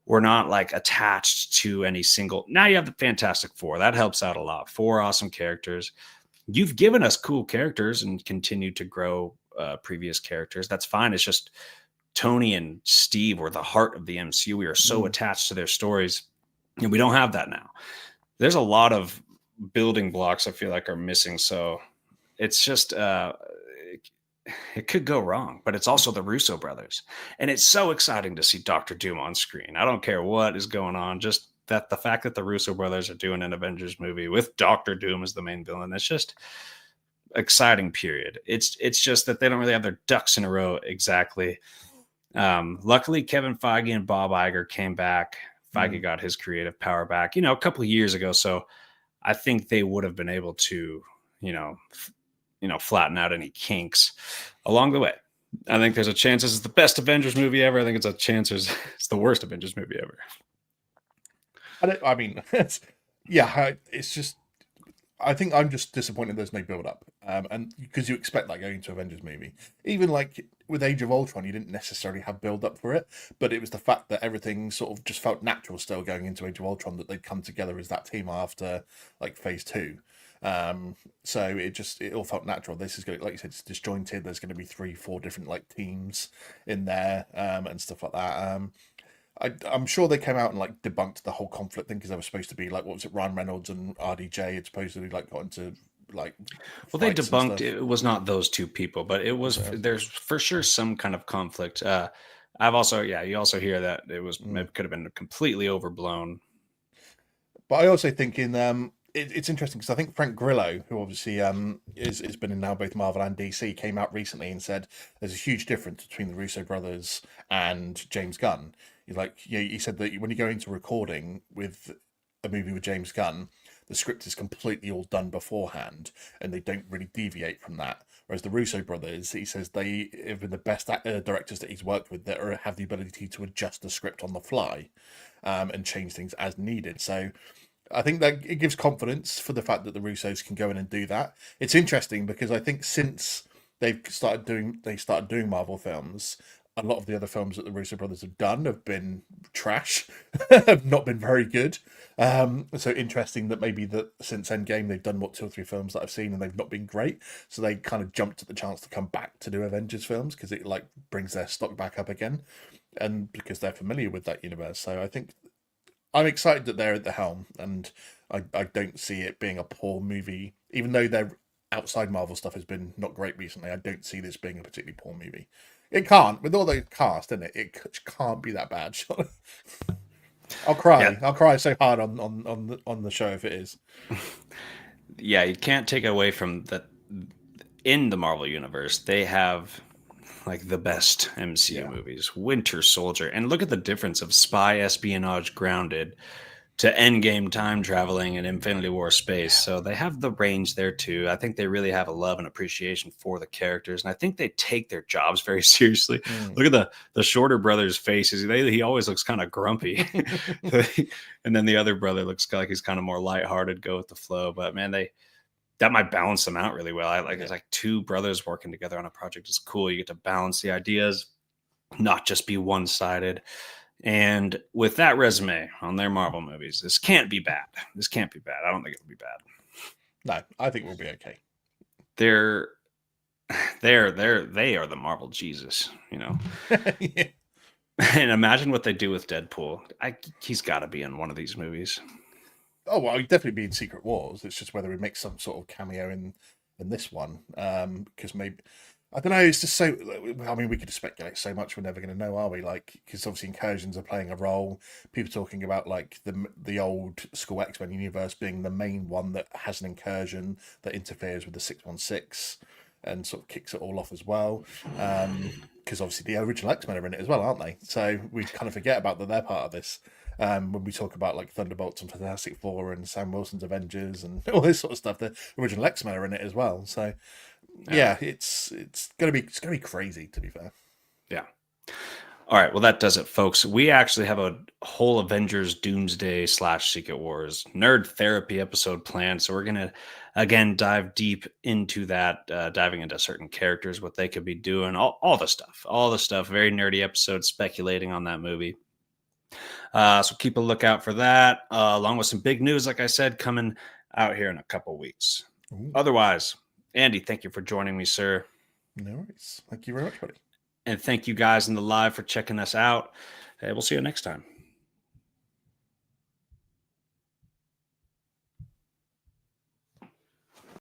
We're not like attached to any single. Now you have the Fantastic Four. That helps out a lot. 4 awesome characters. You've given us cool characters and continued to grow previous characters. That's fine. It's just Tony and Steve were the heart of the MCU. We are so attached to their stories, and we don't have that now. There's a lot of building blocks I feel like are missing. So it's just it could go wrong, but it's also the Russo brothers. And it's so exciting to see Dr. Doom on screen. I don't care what is going on. Just that the fact that the Russo brothers are doing an Avengers movie with Dr. Doom as the main villain, it's just exciting period. It's just that they don't really have their ducks in a row exactly. Luckily, Kevin Feige and Bob Iger came back. Feige got his creative power back, a couple of years ago. So I think they would have been able to, you know, flatten out any kinks along the way. I think there's a chance this is the best Avengers movie ever. I think it's a chance it's the worst Avengers movie ever. I mean, it's just. I think I'm just disappointed there's no build up, and because you expect that going into Avengers movie, even like with Age of Ultron, you didn't necessarily have build up for it, but it was the fact that everything sort of just felt natural still going into Age of Ultron, that they'd come together as that team after like Phase 2. So it all felt natural. This is going, like you said, it's disjointed. There's going to be 3-4 different like teams in there, and stuff like that. I'm sure they came out and like debunked the whole conflict thing, because they were supposed to be like, what was it, Ryan Reynolds and RDJ had supposedly like got into like. Well, they debunked it was not those two people, but it was there's for sure some kind of conflict. I've also you also hear that it could have been completely overblown. But I also think it's interesting because I think Frank Grillo, who obviously is been in now both Marvel and DC, came out recently and said there's a huge difference between the Russo brothers and James Gunn. He said that when you go into recording with a movie with James Gunn, the script is completely all done beforehand, and they don't really deviate from that. Whereas the Russo brothers, he says they have been the best directors that he's worked with that have the ability to adjust the script on the fly, and change things as needed. So I think that it gives confidence for the fact that the Russos can go in and do that. It's interesting because I think since they started doing Marvel films, a lot of the other films that the Russo brothers have done have been trash, have not been very good. So interesting that maybe that since Endgame they've done 2 or 3 films that I've seen and they've not been great. So they kind of jumped at the chance to come back to do Avengers films because it like brings their stock back up again, and because they're familiar with that universe. So I think I'm excited that they're at the helm, and I don't see it being a poor movie, even though their outside Marvel stuff has been not great recently. I don't see this being a particularly poor movie. It can't, with all the cast in it. It can't be that bad. Surely. I'll cry. Yeah. I'll cry so hard on the show if it is. Yeah, you can't take away from that. In the Marvel universe, they have like the best MCU movies. Winter Soldier, and look at the difference of spy espionage grounded to Endgame time traveling and Infinity War space. So they have the range there too. I think they really have a love and appreciation for the characters, and I think they take their jobs very seriously. Look at the shorter brother's faces. He always looks kind of grumpy, and then the other brother looks like he's kind of more lighthearted, go with the flow. But man, that might balance them out really well. It's like 2 brothers working together on a project is cool. You get to balance the ideas, not just be one-sided. And with that resume on their Marvel movies, this can't be bad. This can't be bad. I don't think it'll be bad. No, I think we'll be okay. They are the Marvel Jesus, Yeah. And imagine what they do with Deadpool. He's got to be in one of these movies. Oh well, he'd definitely be in Secret Wars. It's just whether he makes some sort of cameo in this one, because maybe. I don't know. It's just so. I mean, we could speculate so much. We're never going to know, are we? Like, because obviously incursions are playing a role. People talking about like the old school X-Men universe being the main one that has an incursion that interferes with the 616 and sort of kicks it all off as well. Because obviously the original X-Men are in it as well, aren't they? So we kind of forget about that they're part of this. When we talk about like Thunderbolts and Fantastic Four and Sam Wilson's Avengers and all this sort of stuff, the original X-Men are in it as well. So. Yeah, it's gonna be crazy, to be fair. Yeah. All right. Well, that does it, folks. We actually have a whole Avengers Doomsday / Secret Wars nerd therapy episode planned. So we're gonna again dive deep into that, diving into certain characters, what they could be doing, all the stuff. Very nerdy episode speculating on that movie. So keep a lookout for that, along with some big news, like I said, coming out here in a couple weeks. Ooh. Otherwise, Andy, thank you for joining me, sir. No worries. Thank you very much, buddy. And thank you guys in the live for checking us out. We'll see you next time.